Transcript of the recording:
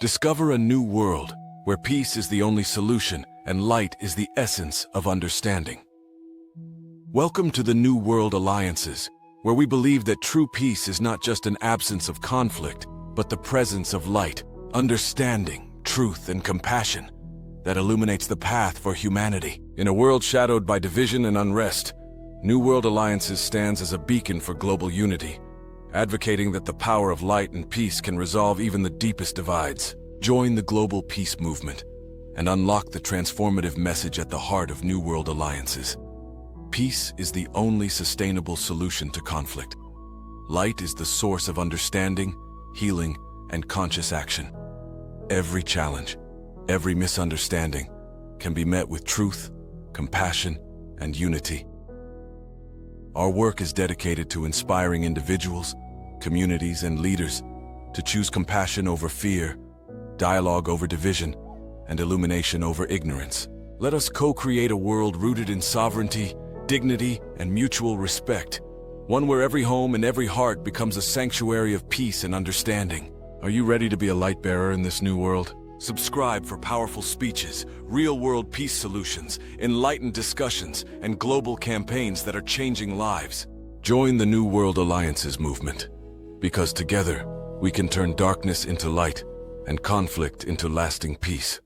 Discover a new world where peace is the only solution and light is the essence of understanding. Welcome to the New World Alliances, where we believe that true peace is not just an absence of conflict, but the presence of light, understanding, truth, and compassion that illuminates the path for humanity. In a world shadowed by division and unrest, New World Alliances stands as a beacon for global unity, advocating that the power of light and peace can resolve even the deepest divides. Join the global peace movement and unlock the transformative message at the heart of New World Alliances. Peace is the only sustainable solution to conflict. Light is the source of understanding, healing, and conscious action. Every challenge, every misunderstanding can be met with truth, compassion, and unity. Our work is dedicated to inspiring individuals, communities, and leaders to choose compassion over fear, dialogue over division, and illumination over ignorance. Let us co-create a world rooted in sovereignty, dignity, and mutual respect, one where every home and every heart becomes a sanctuary of peace and understanding. Are you ready to be a light bearer in this new world? Subscribe for powerful speeches, real-world peace solutions, enlightened discussions, and global campaigns that are changing lives. Join the New World Alliances movement, because together we can turn darkness into light and conflict into lasting peace.